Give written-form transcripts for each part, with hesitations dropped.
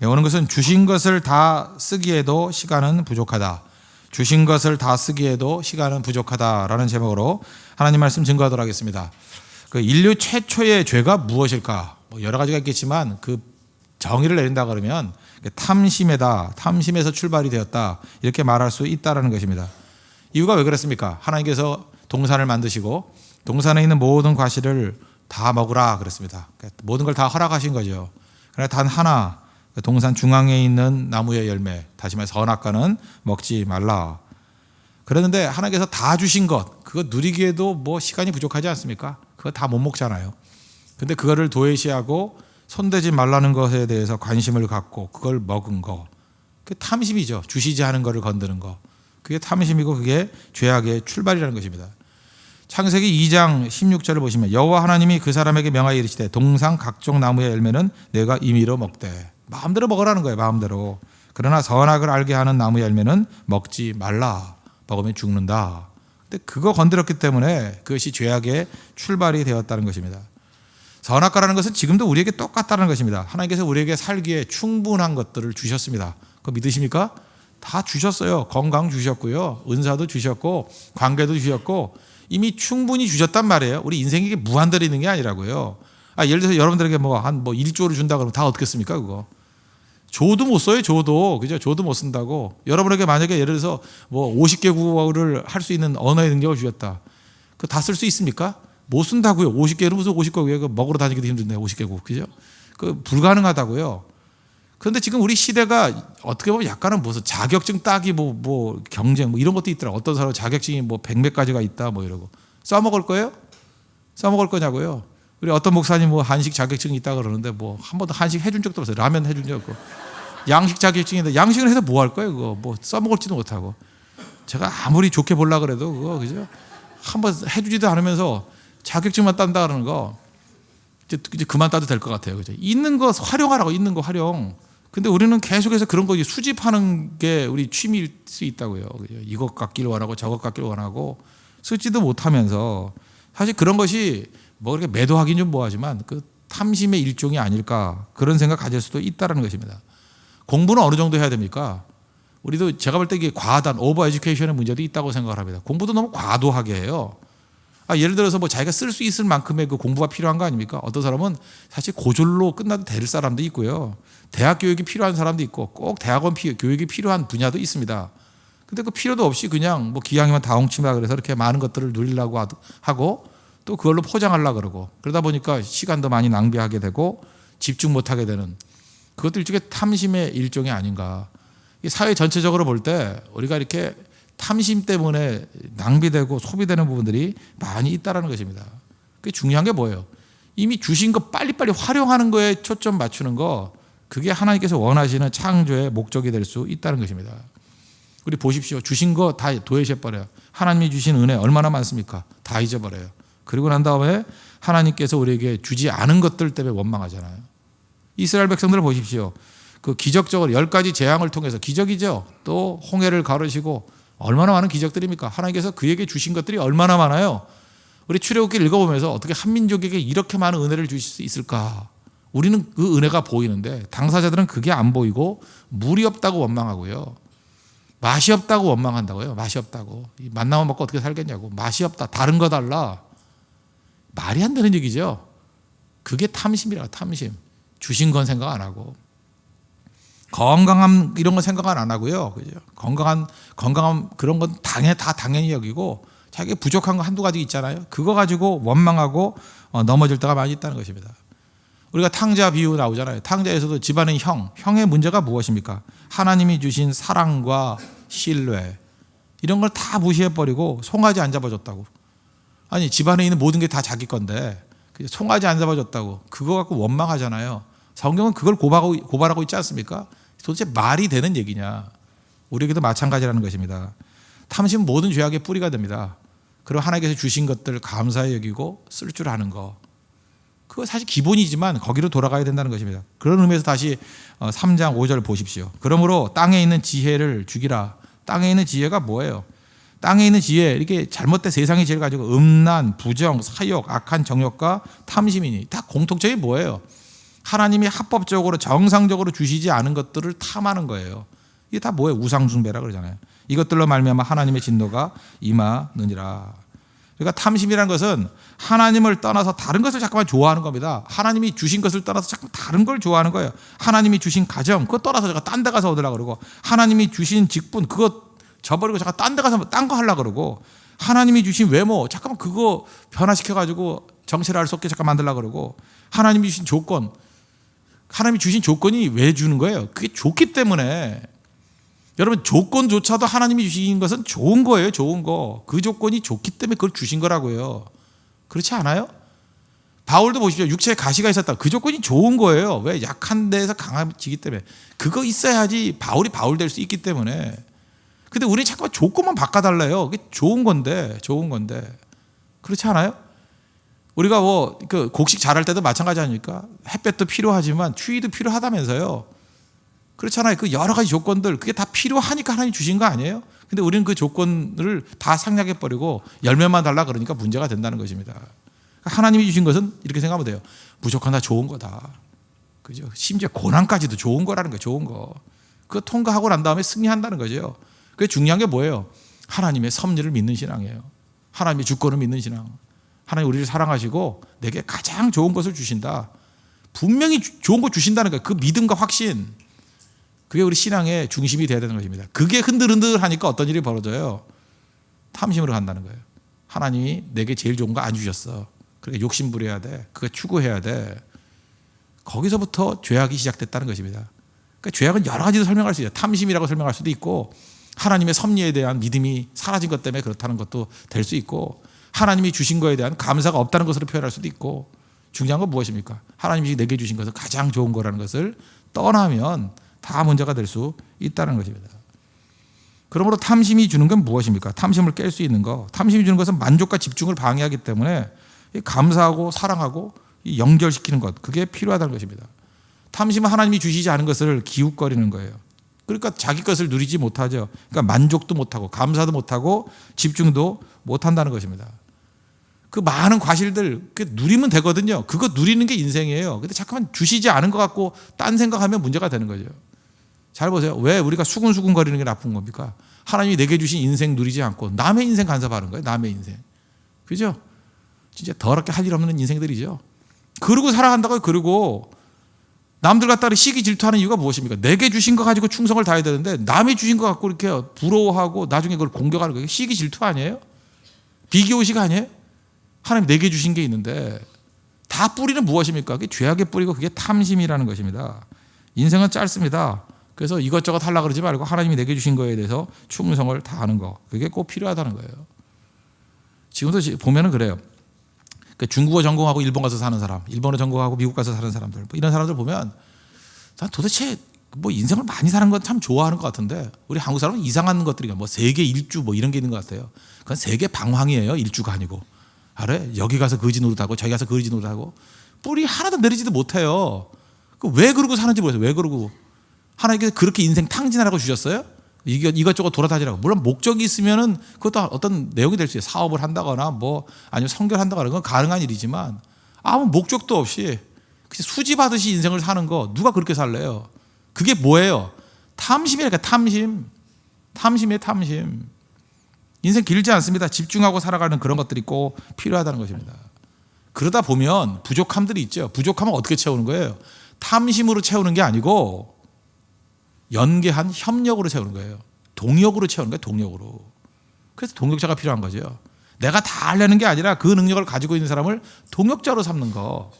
오는 것은 주신 것을 다 쓰기에도 시간은 부족하다. 주신 것을 다 쓰기에도 시간은 부족하다라는 제목으로 하나님 말씀 증거하도록 하겠습니다. 그 인류 최초의 죄가 무엇일까? 여러 가지가 있겠지만 그 정의를 내린다 그러면 탐심에다, 탐심에서 출발이 되었다 이렇게 말할 수 있다라는 것입니다. 이유가 왜 그렇습니까? 하나님께서 동산을 만드시고 동산에 있는 모든 과실을 다 먹으라 그랬습니다. 모든 걸 다 허락하신 거죠. 그러나 단 하나, 동산 중앙에 있는 나무의 열매, 다시 말해 선악과는 먹지 말라. 그랬는데 하나님께서 다 주신 것, 그거 누리기에도 뭐 시간이 부족하지 않습니까? 그거 다 못 먹잖아요. 근데 그거를 도외시하고 손대지 말라는 것에 대해서 관심을 갖고 그걸 먹은 거, 그게 탐심이죠. 주시지 않은 거를 건드는 거. 그게 탐심이고 그게 죄악의 출발이라는 것입니다. 창세기 2장 16절을 보시면 여호와 하나님이 그 사람에게 명하여 이르시되 동산 각종 나무의 열매는 내가 임의로 먹되. 마음대로 먹으라는 거예요. 마음대로. 그러나 선악을 알게 하는 나무의 열매는 먹지 말라. 먹으면 죽는다. 근데 그거 건드렸기 때문에 그것이 죄악의 출발이 되었다는 것입니다. 선악과라는 것은 지금도 우리에게 똑같다는 것입니다. 하나님께서 우리에게 살기에 충분한 것들을 주셨습니다. 그거 믿으십니까? 다 주셨어요. 건강 주셨고요. 은사도 주셨고 관계도 주셨고 이미 충분히 주셨단 말이에요. 우리 인생이 이게 무한대로 있는 게 아니라고요. 예를 들어서 여러분들에게 한 1조를 준다 그러면 다 얻겠습니까? 그거. 조도 못 써요. 조도. 그죠? 조도 못 쓴다고. 여러분에게 만약에 예를 들어서 50개국어를 할 수 있는 언어의 능력을 주셨다. 그거 다 쓸 수 있습니까? 못 쓴다고요. 50개를 무슨 50개국 먹으러 다니기도 힘든데 50개국. 그죠? 그 불가능하다고요. 그런데 지금 우리 시대가 어떻게 보면 약간은 무슨 자격증 따기 경쟁 이런 것도 있더라. 어떤 사람은 자격증이 100몇 가지가 있다 이러고. 써먹을 거예요? 써먹을 거냐고요. 우리 어떤 목사님 한식 자격증이 있다 그러는데 한 번도 한식 해준 적도 없어요. 라면 해준 적 없고. 양식 자격증인데 양식을 해서 뭐 할 거예요? 그거 써먹을지도 못하고. 제가 아무리 좋게 보려고 그래도 그거 그죠? 한번 해주지도 않으면서 자격증만 딴다 그러는 거 이제 그만 따도 될 것 같아요. 그죠? 있는 거 활용하라고. 있는 거 활용. 근데 우리는 계속해서 그런 거 수집하는 게 우리 취미일 수 있다고요. 그죠? 이것 갖기를 원하고 저것 갖기를 원하고 쓰지도 못하면서 사실 그런 것이 그렇게 매도하긴 좀 뭐하지만 그 탐심의 일종이 아닐까 그런 생각 가질 수도 있다는 것입니다. 공부는 어느 정도 해야 됩니까? 우리도 제가 볼 때 이게 과하단 오버 에듀케이션의 문제도 있다고 생각을 합니다. 공부도 너무 과도하게 해요. 예를 들어서 자기가 쓸 수 있을 만큼의 그 공부가 필요한 거 아닙니까? 어떤 사람은 사실 고졸로 끝나도 될 사람도 있고요. 대학 교육이 필요한 사람도 있고 꼭 대학원 교육이 필요한 분야도 있습니다. 근데 그 필요도 없이 그냥 기왕이면 다홍치마 그래서 이렇게 많은 것들을 누리려고 하고 또 그걸로 포장하려고 그러고 그러다 보니까 시간도 많이 낭비하게 되고 집중 못하게 되는 그것도 일종의 탐심의 일종이 아닌가. 사회 전체적으로 볼 때 우리가 이렇게 탐심 때문에 낭비되고 소비되는 부분들이 많이 있다는 것입니다. 그게 중요한 게 뭐예요? 이미 주신 거 빨리빨리 활용하는 거에 초점 맞추는 거 그게 하나님께서 원하시는 창조의 목적이 될 수 있다는 것입니다. 우리 보십시오. 주신 거 다 도외시해버려요. 하나님이 주신 은혜 얼마나 많습니까? 다 잊어버려요. 그리고 난 다음에 하나님께서 우리에게 주지 않은 것들 때문에 원망하잖아요. 이스라엘 백성들을 보십시오. 그 기적적으로 10가지 재앙을 통해서 기적이죠. 또 홍해를 가르시고 얼마나 많은 기적들입니까? 하나님께서 그에게 주신 것들이 얼마나 많아요. 우리 출애굽기를 읽어보면서 어떻게 한 민족에게 이렇게 많은 은혜를 주실 수 있을까? 우리는 그 은혜가 보이는데 당사자들은 그게 안 보이고 물이 없다고 원망하고요. 맛이 없다고 원망한다고요. 맛이 없다고. 만나면 먹고 어떻게 살겠냐고. 맛이 없다. 다른 거 달라. 말이 안 되는 얘기죠. 그게 탐심이라 탐심. 주신 건 생각 안 하고. 건강함 이런 건 생각 안 하고요. 그죠? 건강한 그런 건 다 당연히 여기고 자기가 부족한 거 한두 가지 있잖아요. 그거 가지고 원망하고 넘어질 때가 많이 있다는 것입니다. 우리가 탕자 비유 나오잖아요. 탕자에서도 집안의 형의 문제가 무엇입니까? 하나님이 주신 사랑과 신뢰 이런 걸 다 무시해버리고 송아지 안 잡아줬다고. 아니 집안에 있는 모든 게 다 자기 건데 송아지 안 잡아줬다고. 그거 갖고 원망하잖아요. 성경은 그걸 고발하고 있지 않습니까? 도대체 말이 되는 얘기냐. 우리에게도 마찬가지라는 것입니다. 탐심은 모든 죄악의 뿌리가 됩니다. 그리고 하나님께서 주신 것들 감사히 여기고 쓸 줄 아는 거. 그거 사실 기본이지만 거기로 돌아가야 된다는 것입니다. 그런 의미에서 다시 3장 5절 보십시오. 그러므로 땅에 있는 지혜를 죽이라. 땅에 있는 지혜가 뭐예요? 땅에 있는 지혜, 이렇게 잘못된 세상의 지혜를 가지고 음란, 부정, 사욕, 악한 정욕과 탐심이니 다 공통점이 뭐예요? 하나님이 합법적으로 정상적으로 주시지 않은 것들을 탐하는 거예요. 이게 다 뭐예요? 우상숭배라 그러잖아요. 이것들로 말미암아 하나님의 진노가 임하느니라. 그러니까 탐심이라는 것은 하나님을 떠나서 다른 것을 자꾸만 좋아하는 겁니다. 하나님이 주신 것을 떠나서 자꾸 다른 걸 좋아하는 거예요. 하나님이 주신 가정 그거 떠나서 제가 딴 데 가서 얻으려고 그러고, 하나님이 주신 직분 그거 저버리고 잠깐 딴 데 가서 딴 거 하려고 그러고, 하나님이 주신 외모 잠깐만 그거 변화시켜가지고 정체를 알 수 없게 잠깐 만들려고 그러고, 하나님이 주신 조건, 하나님이 주신 조건이 왜 주는 거예요? 그게 좋기 때문에. 여러분 조건조차도 하나님이 주신 것은 좋은 거예요. 좋은 거. 그 조건이 좋기 때문에 그걸 주신 거라고요. 그렇지 않아요? 바울도 보십시오. 육체에 가시가 있었다. 그 조건이 좋은 거예요. 왜? 약한 데에서 강해지기 때문에. 그거 있어야지 바울이 바울 될 수 있기 때문에. 근데 우리는 자꾸 조건만 바꿔달래요. 그게 좋은 건데. 그렇지 않아요? 우리가 뭐 그 곡식 자랄 때도 마찬가지 아닙니까? 햇볕도 필요하지만 추위도 필요하다면서요. 그렇잖아요. 그 여러 가지 조건들 그게 다 필요하니까 하나님 주신 거 아니에요? 근데 우리는 그 조건을 다 생략해 버리고 열매만 달라 그러니까 문제가 된다는 것입니다. 하나님이 주신 것은 이렇게 생각하면 돼요. 무조건 다 좋은 거다. 그죠? 심지어 고난까지도 좋은 거라는 거예요. 좋은 거. 그거 통과하고 난 다음에 승리한다는 거죠. 그게 중요한 게 뭐예요? 하나님의 섭리를 믿는 신앙이에요. 하나님의 주권을 믿는 신앙. 하나님 우리를 사랑하시고 내게 가장 좋은 것을 주신다. 분명히 좋은 거 주신다는 거예요. 그 믿음과 확신. 그게 우리 신앙의 중심이 되어야 되는 것입니다. 그게 흔들흔들하니까 어떤 일이 벌어져요? 탐심으로 간다는 거예요. 하나님이 내게 제일 좋은 거 안 주셨어. 그러니까 욕심 부려야 돼. 그거 추구해야 돼. 거기서부터 죄악이 시작됐다는 것입니다. 그러니까 죄악은 여러 가지로 설명할 수 있어요. 탐심이라고 설명할 수도 있고, 하나님의 섭리에 대한 믿음이 사라진 것 때문에 그렇다는 것도 될 수 있고, 하나님이 주신 것에 대한 감사가 없다는 것으로 표현할 수도 있고, 중요한 건 무엇입니까? 하나님이 내게 주신 것은 가장 좋은 거라는 것을 떠나면 다 문제가 될 수 있다는 것입니다. 그러므로 탐심이 주는 건 무엇입니까? 탐심을 깰 수 있는 거. 탐심이 주는 것은 만족과 집중을 방해하기 때문에 감사하고 사랑하고 연결시키는 것, 그게 필요하다는 것입니다. 탐심은 하나님이 주시지 않은 것을 기웃거리는 거예요. 그러니까 자기 것을 누리지 못하죠. 그러니까 만족도 못하고 감사도 못하고 집중도 못한다는 것입니다. 그 많은 과실들 누리면 되거든요. 그거 누리는 게 인생이에요. 근데 잠깐만 주시지 않은 것 같고 딴 생각하면 문제가 되는 거죠. 잘 보세요. 왜 우리가 수근수근 거리는 게 나쁜 겁니까? 하나님이 내게 주신 인생 누리지 않고 남의 인생 간섭하는 거예요. 남의 인생. 그죠? 진짜 더럽게 할 일 없는 인생들이죠. 그러고 살아간다고요. 그러고 남들 갖다 시기 질투하는 이유가 무엇입니까? 내게 주신 거 가지고 충성을 다해야 되는데 남이 주신 거 갖고 이렇게 부러워하고 나중에 그걸 공격하는 거예요. 시기 질투 아니에요? 비교의식 아니에요? 하나님 내게 주신 게 있는데 다 뿌리는 무엇입니까? 그게 죄악의 뿌리고 그게 탐심이라는 것입니다. 인생은 짧습니다. 그래서 이것저것 하려고 그러지 말고 하나님이 내게 주신 거에 대해서 충성을 다하는 거, 그게 꼭 필요하다는 거예요. 지금도 보면은 그래요. 그러니까 중국어 전공하고 일본 가서 사는 사람, 일본어 전공하고 미국 가서 사는 사람들, 뭐 이런 사람들 보면 난 도대체 뭐 인생을 많이 사는 건 참 좋아하는 것 같은데, 우리 한국 사람은 이상한 것들이 뭐 세계 일주 뭐 이런 게 있는 것 같아요. 그건 세계 방황이에요. 일주가 아니고. 알아요? 여기 가서 거지 노릇하고 저기 가서 거지 노릇하고 뿌리 하나도 내리지도 못해요. 왜 그러고 사는지 모르겠어요. 왜 그러고. 하나님께서 그렇게 인생 탕진하라고 주셨어요? 이것저것 돌아다니라고. 물론 목적이 있으면은 그것도 어떤 내용이 될 수 있어요. 사업을 한다거나 뭐 아니면 선교한다거나 그건 가능한 일이지만 아무 목적도 없이 수지받듯이 인생을 사는 거 누가 그렇게 살래요? 그게 뭐예요? 탐심이랄까. 탐심이에요. 탐심. 인생 길지 않습니다. 집중하고 살아가는 그런 것들이 꼭 필요하다는 것입니다. 그러다 보면 부족함들이 있죠. 부족함은 어떻게 채우는 거예요? 탐심으로 채우는 게 아니고 연계한 협력으로 채우는 거예요. 동력으로 채우는 거예요. 동력으로. 그래서 동력자가 필요한 거죠. 내가 다 하려는 게 아니라 그 능력을 가지고 있는 사람을 동역자로 삼는 거.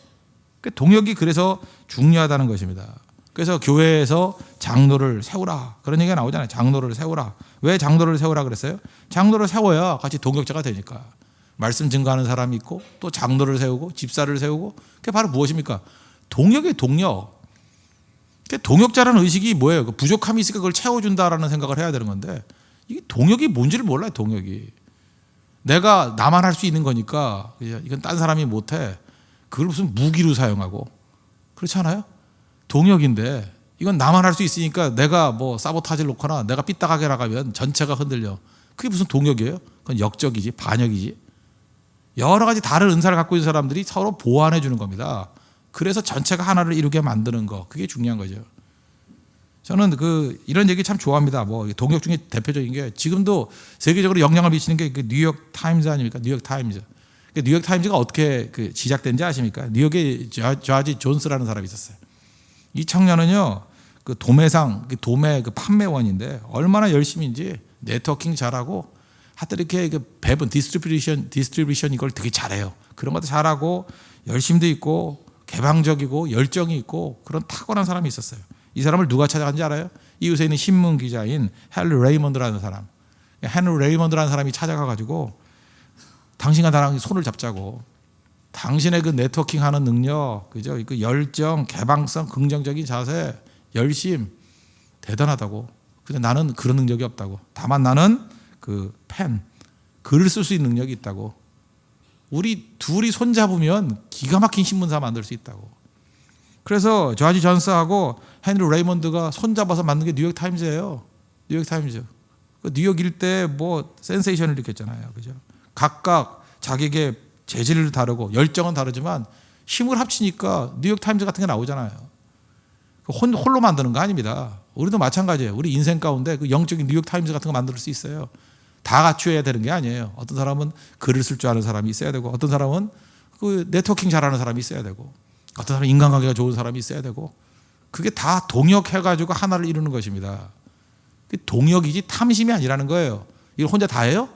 동역이 그래서 중요하다는 것입니다. 그래서 교회에서 장로를 세우라, 그런 얘기가 나오잖아요. 장로를 세우라. 왜 장로를 세우라 그랬어요? 장로를 세워야 같이 동역자가 되니까. 말씀 증거하는 사람이 있고 또 장로를 세우고 집사를 세우고, 그게 바로 무엇입니까? 동역이에요. 동역. 동역자라는 의식이 뭐예요? 부족함이 있으니까 그걸 채워준다라는 생각을 해야 되는 건데, 이게 동역이 뭔지를 몰라요. 동역이. 내가 나만 할 수 있는 거니까 이건 딴 사람이 못해. 그걸 무슨 무기로 사용하고. 그렇지 않아요? 동역인데 이건 나만 할 수 있으니까 내가 뭐 사보타지를 놓거나 내가 삐딱하게 나가면 전체가 흔들려. 그게 무슨 동역이에요? 그건 역적이지, 반역이지. 여러 가지 다른 은사를 갖고 있는 사람들이 서로 보완해 주는 겁니다. 그래서 전체가 하나를 이루게 만드는 거, 그게 중요한 거죠. 저는 이런 얘기 참 좋아합니다. 뭐 동역 중에 대표적인 게 지금도 세계적으로 영향을 미치는 게 뉴욕 타임즈 아닙니까? 뉴욕 타임즈. 뉴욕 타임즈가 어떻게 시작된지 아십니까? 뉴욕에 저지 존스라는 사람이 있었어요. 이 청년은요, 도매 판매원인데 얼마나 열심인지 네트워킹 잘하고 하여튼 이렇게 배분 디스트리뷰션 이걸 되게 잘해요. 그런 것도 잘하고 열심도 있고 개방적이고 열정이 있고 그런 탁월한 사람이 있었어요. 이 사람을 누가 찾아간지 알아요? 이웃에 있는 신문 기자인 헨리 레이먼드라는 사람. 헨리 레이먼드라는 사람이 찾아가가지고 당신과 나랑 손을 잡자고. 당신의 네트워킹하는 능력, 그죠? 그 열정, 개방성, 긍정적인 자세, 열심 대단하다고. 근데 나는 그런 능력이 없다고. 다만 나는 글을 쓸 수 있는 능력이 있다고. 우리 둘이 손잡으면 기가 막힌 신문사 만들 수 있다고. 그래서 저지 존스하고 헨리 레이먼드가 손잡아서 만든 게 뉴욕 타임즈예요. 뉴욕 타임즈. 뉴욕 일대에 센세이션을 일으켰잖아요. 그죠? 각각 자기에게 재질을 다르고 열정은 다르지만 힘을 합치니까 뉴욕 타임즈 같은 게 나오잖아요. 홀로 만드는 거 아닙니다. 우리도 마찬가지예요. 우리 인생 가운데 영적인 뉴욕 타임즈 같은 거 만들 수 있어요. 다 갖춰야 되는 게 아니에요. 어떤 사람은 글을 쓸 줄 아는 사람이 있어야 되고, 어떤 사람은 네트워킹 잘하는 사람이 있어야 되고, 어떤 사람은 인간관계가 좋은 사람이 있어야 되고, 그게 다 동역해가지고 하나를 이루는 것입니다. 동역이지 탐심이 아니라는 거예요. 이걸 혼자 다 해요?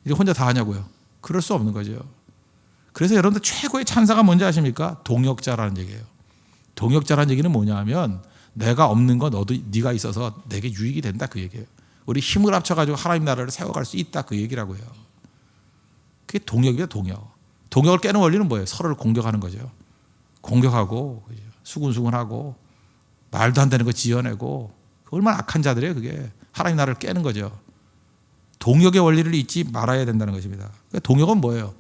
이걸 혼자 다 하냐고요? 그럴 수 없는 거죠. 그래서 여러분들 최고의 찬사가 뭔지 아십니까? 동역자라는 얘기예요. 동역자라는 얘기는 뭐냐 하면 내가 없는 거 네가 있어서 내게 유익이 된다, 그 얘기예요. 우리 힘을 합쳐가지고 하나님 나라를 세워갈 수 있다, 그 얘기라고요. 그게 동역이에요. 동역을 깨는 원리는 뭐예요? 서로를 공격하는 거죠. 공격하고 수군수군하고 말도 안 되는 거 지어내고, 얼마나 악한 자들이에요. 그게 하나님 나라를 깨는 거죠. 동역의 원리를 잊지 말아야 된다는 것입니다. 동역은 뭐예요?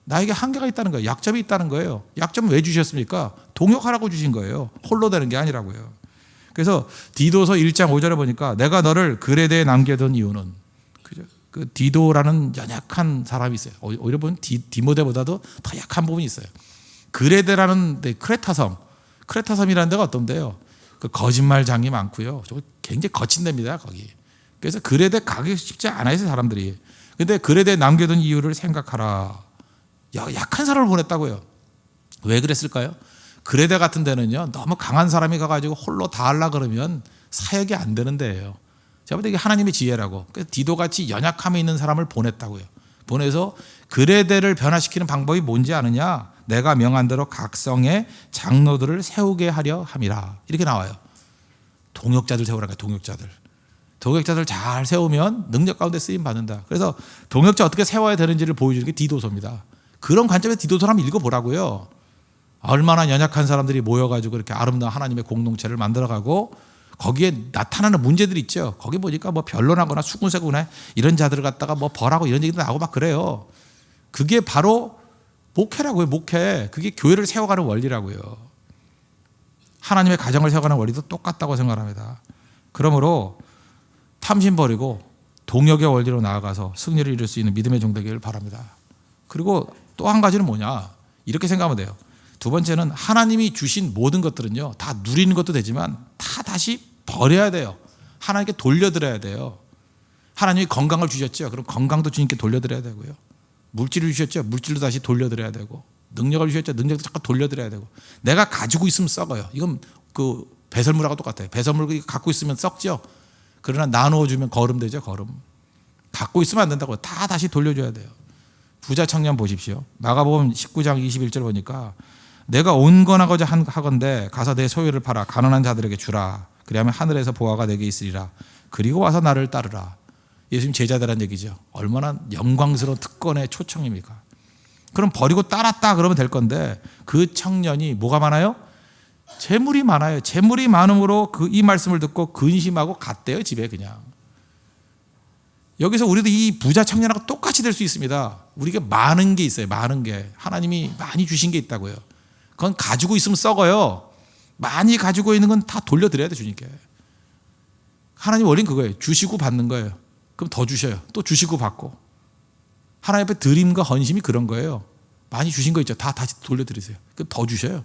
나에게 한계가 있다는 거예요. 약점이 있다는 거예요. 약점은 왜 주셨습니까? 동역하라고 주신 거예요. 홀로 되는 게 아니라고요. 그래서 디도서 1장 5절에 보니까 내가 너를 그레데에 남겨둔 이유는, 그죠? 디도라는 연약한 사람이 있어요. 오히려 보면 디모데보다도 더 약한 부분이 있어요. 그레데라는 데, 크레타섬이라는 데가 어떤데요? 거짓말장이 많고요. 굉장히 거친 데입니다, 거기. 그래서 그레데 가기 쉽지 않아요, 사람들이. 근데 그레데에 남겨둔 이유를 생각하라. 약한 사람을 보냈다고요. 왜 그랬을까요? 그레데 같은 데는요, 너무 강한 사람이 가가지고 홀로 다 하려고 그러면 사역이 안 되는 데예요. 제가 볼 때 이게 하나님의 지혜라고. 그래서 디도같이 연약함에 있는 사람을 보냈다고요. 보내서 그레데를 변화시키는 방법이 뭔지 아느냐? 내가 명한 대로 각성의 장로들을 세우게 하려 함이라. 이렇게 나와요. 동역자들 세우라니까, 동역자들 잘 세우면 능력 가운데 쓰임 받는다. 그래서 동역자 어떻게 세워야 되는지를 보여주는 게 디도서입니다. 그런 관점에서 디도서를 한번 읽어보라고요. 얼마나 연약한 사람들이 모여가지고 이렇게 아름다운 하나님의 공동체를 만들어가고, 거기에 나타나는 문제들이 있죠. 거기 보니까 변론하거나 수군세군에 이런 자들을 갖다가 벌하고 이런 얘기도 나오고 막 그래요. 그게 바로 목회라고요. 목회. 그게 교회를 세워가는 원리라고요. 하나님의 가정을 세워가는 원리도 똑같다고 생각합니다. 그러므로 탐심 버리고 동역의 원리로 나아가서 승리를 이룰 수 있는 믿음의 종 되기를 바랍니다. 그리고 또 한 가지는 뭐냐, 이렇게 생각하면 돼요. 두 번째는 하나님이 주신 모든 것들은요, 다 누리는 것도 되지만 다 다시 버려야 돼요. 하나님께 돌려드려야 돼요. 하나님이 건강을 주셨죠. 그럼 건강도 주님께 돌려드려야 되고요. 물질을 주셨죠. 물질도 다시 돌려드려야 되고, 능력을 주셨죠. 능력도 잠깐 돌려드려야 되고. 내가 가지고 있으면 썩어요. 이건 배설물하고 똑같아요. 배설물 갖고 있으면 썩죠. 그러나 나누어주면 거름되죠. 거름. 갖고 있으면 안 된다고. 다 다시 돌려줘야 돼요. 부자 청년 보십시오. 마가복음 19장 21절 보니까 내가 온건하고자 하건대 가서 내 소유를 팔아 가난한 자들에게 주라. 그리하면 하늘에서 보화가 내게 있으리라. 그리고 와서 나를 따르라. 예수님 제자들한 얘기죠. 얼마나 영광스러운 특권의 초청입니까? 그럼 버리고 따랐다 그러면 될 건데, 그 청년이 뭐가 많아요? 재물이 많아요. 재물이 많음으로 이 말씀을 듣고 근심하고 갔대요, 집에 그냥. 여기서 우리도 이 부자 청년하고 똑같이 될 수 있습니다. 우리가 많은 게 있어요. 많은 게. 하나님이 많이 주신 게 있다고요. 그건 가지고 있으면 썩어요. 많이 가지고 있는 건 다 돌려드려야 돼, 주님께. 하나님 원리는 그거예요. 주시고 받는 거예요. 그럼 더 주셔요. 또 주시고 받고. 하나님 앞에 드림과 헌심이 그런 거예요. 많이 주신 거 있죠. 다 다시 돌려드리세요. 그럼 더 주셔요.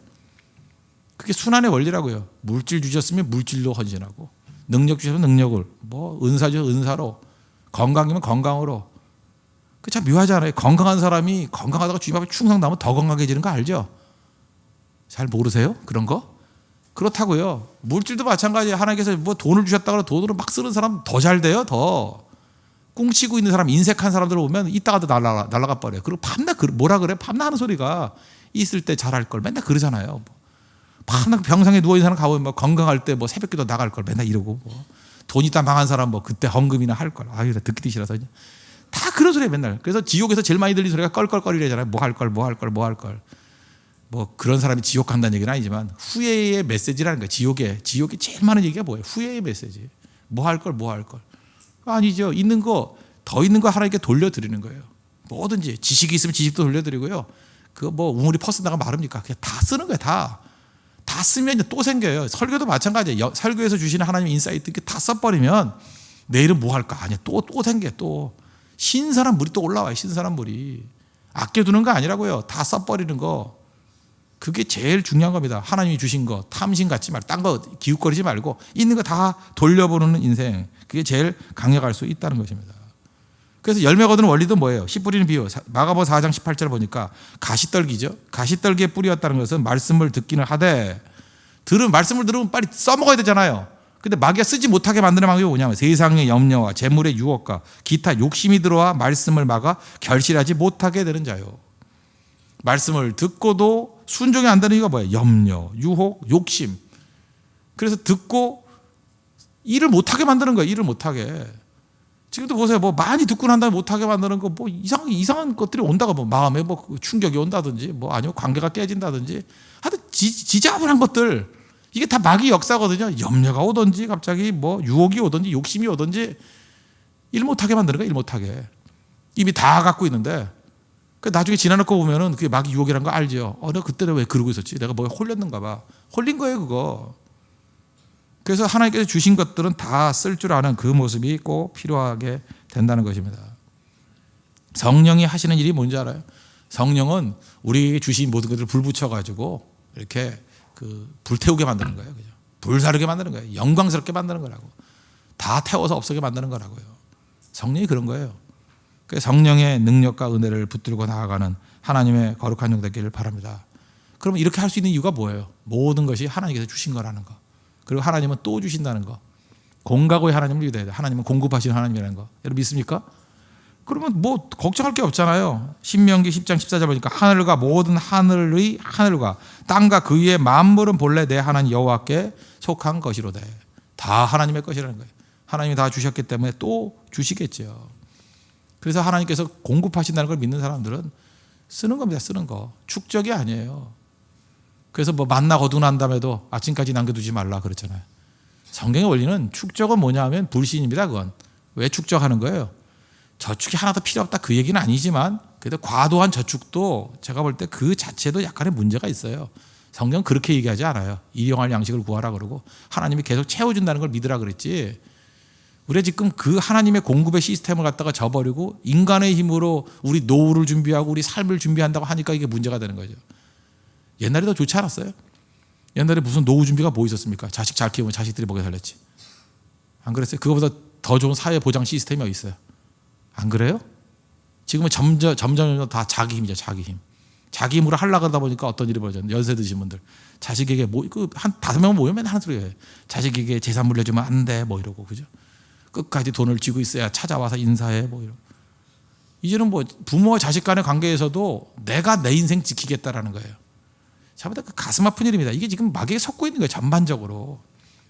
그게 순환의 원리라고요. 물질 주셨으면 물질로 헌신하고, 능력 주셨으면 능력을, 은사 주셔서 은사로, 건강이면 건강으로. 그 참 묘하잖아요. 건강한 사람이 건강하다가 주님 앞에 충성나면 더 건강해지는 거 알죠? 잘 모르세요? 그런 거? 그렇다고요. 물질도 마찬가지예요. 하나님께서 돈을 주셨다고 돈으로 막 쓰는 사람 더 잘 돼요. 더 꿍치고 있는 사람, 인색한 사람들 보면 이따가도 날아가 버려요. 그리고 밤낮 뭐라 그래? 밤낮 하는 소리가 있을 때 잘할 걸 맨날 그러잖아요. 밤낮 병상에 누워 있는 사람 가보면 건강할 때 새벽기도 나갈 걸 맨날 이러고, 돈 있다 망한 사람 그때 헌금이나 할 걸. 아유, 듣기 싫어서 다 그런 소리예요 맨날. 그래서 지옥에서 제일 많이 들리는 소리가 껄껄거리잖아요. 뭐 할 걸. 그런 사람이 지옥 간다는 얘기는 아니지만 후회의 메시지라는 거예요. 지옥에 제일 많은 얘기가 뭐예요? 후회의 메시지. 뭐 할 걸. 아니죠. 더 있는 거 하나님께 돌려드리는 거예요. 뭐든지 지식이 있으면 지식도 돌려드리고요. 우물이 퍼스나가 마릅니까? 그냥 다 쓰는 거예요. 다 쓰면 이제 또 생겨요. 설교도 마찬가지예요. 설교에서 주시는 하나님 인사이트 다 써버리면 내일은 뭐 할까? 아니야. 또 생겨. 또 신선한 물이 또 올라와요. 신선한 물이. 아껴두는 거 아니라고요. 다 써버리는 거. 그게 제일 중요한 겁니다. 하나님이 주신 거 탐심 갖지 말고, 딴 거 기웃거리지 말고 있는 거 다 돌려보는 인생. 그게 제일 강력할 수 있다는 것입니다. 그래서 열매 거두는 원리도 뭐예요? 씨 뿌리는 비유. 마가복음 4장 18절을 보니까 가시떨기죠. 가시떨기에 뿌리였다는 것은 말씀을 듣기는 하되, 말씀을 들으면 빨리 써먹어야 되잖아요. 근데 마귀가 쓰지 못하게 만드는 방법이 뭐냐면 세상의 염려와 재물의 유혹과 기타 욕심이 들어와 말씀을 막아 결실하지 못하게 되는 자요. 말씀을 듣고도 순종이 안 되는 이유가 뭐예요? 염려, 유혹, 욕심. 그래서 듣고 일을 못하게 만드는 거예요. 일을 못하게. 지금도 보세요. 많이 듣고 난 다음에 못하게 만드는 거, 이상한 것들이 온다고, 마음에 충격이 온다든지, 아니면 관계가 깨진다든지, 하여튼 지저분한 것들. 이게 다 마귀 역사거든요. 염려가 오든지, 갑자기 유혹이 오든지, 욕심이 오든지, 일 못하게 만드는 거예요. 일 못하게. 이미 다 갖고 있는데, 나중에 지나놓고 보면은 그게 마귀 유혹이라는 거 알죠. 내가 그때는 왜 그러고 있었지? 내가 홀렸는가 봐. 홀린 거예요, 그거. 그래서 하나님께서 주신 것들은 다 쓸 줄 아는 그 모습이 꼭 필요하게 된다는 것입니다. 성령이 하시는 일이 뭔지 알아요? 성령은 우리 주신 모든 것들을 불 붙여가지고 이렇게 불태우게 만드는 거예요. 그죠? 불사르게 만드는 거예요. 영광스럽게 만드는 거라고. 다 태워서 없애게 만드는 거라고요. 성령이 그런 거예요. 그래서 성령의 능력과 은혜를 붙들고 나아가는 하나님의 거룩한 종 되기를 바랍니다. 그러면 이렇게 할 수 있는 이유가 뭐예요? 모든 것이 하나님께서 주신 거라는 거. 그리고 하나님은 또 주신다는 거. 공가고의 하나님을 믿어야 돼요. 하나님은 공급하시는 하나님이라는 거. 여러분 믿습니까? 그러면 걱정할 게 없잖아요. 신명기 10장 14절 보니까 하늘과 모든 하늘의 하늘과 땅과 그 위의 만물은 본래 내 하나님 여호와께 속한 것이로되. 다 하나님의 것이라는 거예요. 하나님이 다 주셨기 때문에 또 주시겠죠. 그래서 하나님께서 공급하신다는 걸 믿는 사람들은 쓰는 겁니다. 쓰는 거. 축적이 아니에요. 그래서 만나 거두난 다음에도 아침까지 남겨두지 말라 그랬잖아요. 성경의 원리는 축적은 뭐냐 하면 불신입니다. 그건. 왜 축적하는 거예요? 저축이 하나도 필요 없다 그 얘기는 아니지만 그래도 과도한 저축도 제가 볼 때 그 자체도 약간의 문제가 있어요. 성경은 그렇게 얘기하지 않아요. 일용할 양식을 구하라 그러고 하나님이 계속 채워준다는 걸 믿으라 그랬지. 우리가 지금 그 하나님의 공급의 시스템을 갖다가 저버리고 인간의 힘으로 우리 노후를 준비하고 우리 삶을 준비한다고 하니까 이게 문제가 되는 거죠. 옛날에 더 좋지 않았어요? 옛날에 무슨 노후 준비가 뭐 있었습니까? 자식 잘 키우면 자식들이 먹여 살렸지. 안 그랬어요? 그거보다 더 좋은 사회 보장 시스템이 어디 있어요? 안 그래요? 지금은 점점 다 자기 힘이죠. 자기 힘. 자기 힘으로 하려고 하다 보니까 어떤 일이 벌어져요? 연세 드신 분들. 자식에게 한 5명 모이면 맨날 하는 소리예요. 자식에게 재산 물려주면 안 돼. 이러고. 그죠? 끝까지 돈을 쥐고 있어야 찾아와서 인사해. 이러고. 이제는 부모와 자식 간의 관계에서도 내가 내 인생 지키겠다라는 거예요. 참 가슴 아픈 일입니다. 이게 지금 마귀에 섞고 있는 거예요. 전반적으로.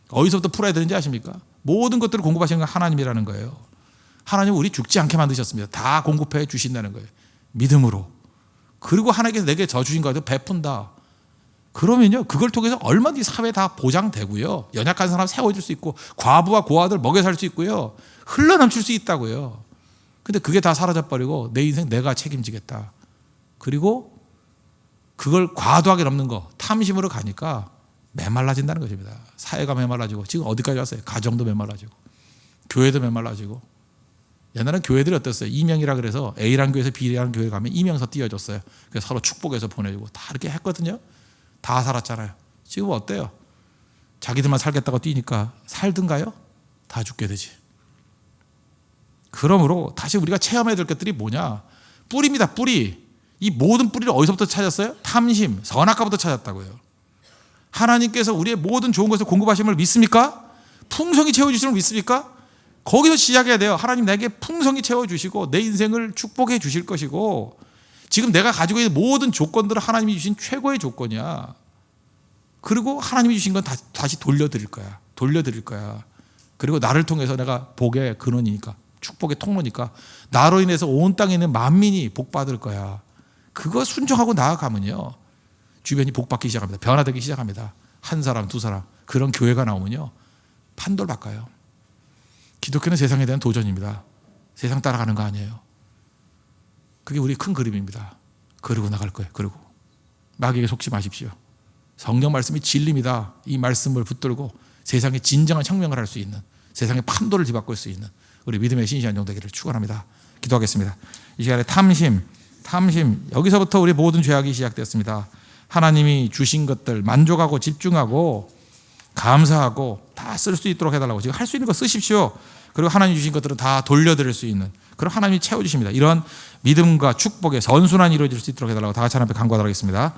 어디서부터 풀어야 되는지 아십니까? 모든 것들을 공급하시는 건 하나님이라는 거예요. 하나님은 우리 죽지 않게 만드셨습니다. 다 공급해 주신다는 거예요. 믿음으로. 그리고 하나님께서 내게 저 주신 것을 베푼다. 그러면요, 그걸 통해서 얼마든지 사회 다 보장되고요. 연약한 사람 세워줄 수 있고, 과부와 고아들 먹여 살 수 있고요. 흘러넘칠 수 있다고요. 근데 그게 다 사라져버리고 내 인생 내가 책임지겠다. 그리고 그걸 과도하게 넘는 거, 탐심으로 가니까 메말라진다는 것입니다. 사회가 메말라지고, 지금 어디까지 왔어요? 가정도 메말라지고, 교회도 메말라지고. 옛날엔 교회들이 어땠어요? 이명이라 그래서 A라는 교회에서 B라는 교회 가면 이명서 띄워줬어요. 그래서 서로 축복해서 보내주고 다 이렇게 했거든요. 다 살았잖아요. 지금 어때요? 자기들만 살겠다고 뛰니까 살든가요? 다 죽게 되지. 그러므로 다시 우리가 체험해야 될 것들이 뭐냐? 뿌리입니다. 뿌리. 이 모든 뿌리를 어디서부터 찾았어요? 탐심, 선악과부터 찾았다고요. 하나님께서 우리의 모든 좋은 것을 공급하심을 믿습니까? 풍성히 채워주심을 믿습니까? 거기서 시작해야 돼요. 하나님 내게 풍성히 채워주시고 내 인생을 축복해 주실 것이고 지금 내가 가지고 있는 모든 조건들은 하나님이 주신 최고의 조건이야. 그리고 하나님이 주신 건 다시 돌려드릴 거야. 돌려드릴 거야. 그리고 나를 통해서 내가 복의 근원이니까 축복의 통로니까 나로 인해서 온 땅에 있는 만민이 복받을 거야. 그거 순종하고 나아가면요. 주변이 복받기 시작합니다. 변화되기 시작합니다. 한 사람, 두 사람. 그런 교회가 나오면요. 판도를 바꿔요. 기독교는 세상에 대한 도전입니다. 세상 따라가는 거 아니에요. 그게 우리 큰 그림입니다. 그러고 나갈 거예요. 그러고 마귀에게 속지 마십시오. 성경 말씀이 진리입니다. 이 말씀을 붙들고 세상에 진정한 혁명을 할 수 있는, 세상의 판도를 뒤바꿀 수 있는 우리 믿음의 신실한 종 되기를 축원합니다. 기도하겠습니다. 이 시간에 탐심 여기서부터 우리 모든 죄악이 시작되었습니다. 하나님이 주신 것들 만족하고 집중하고 감사하고 다 쓸 수 있도록 해달라고. 지금 할 수 있는 거 쓰십시오. 그리고 하나님이 주신 것들은 다 돌려드릴 수 있는, 그럼 하나님이 채워주십니다. 이런 믿음과 축복의 선순환이 이루어질 수 있도록 해달라고 다 같이 하나님 앞에 간구하도록 하겠습니다.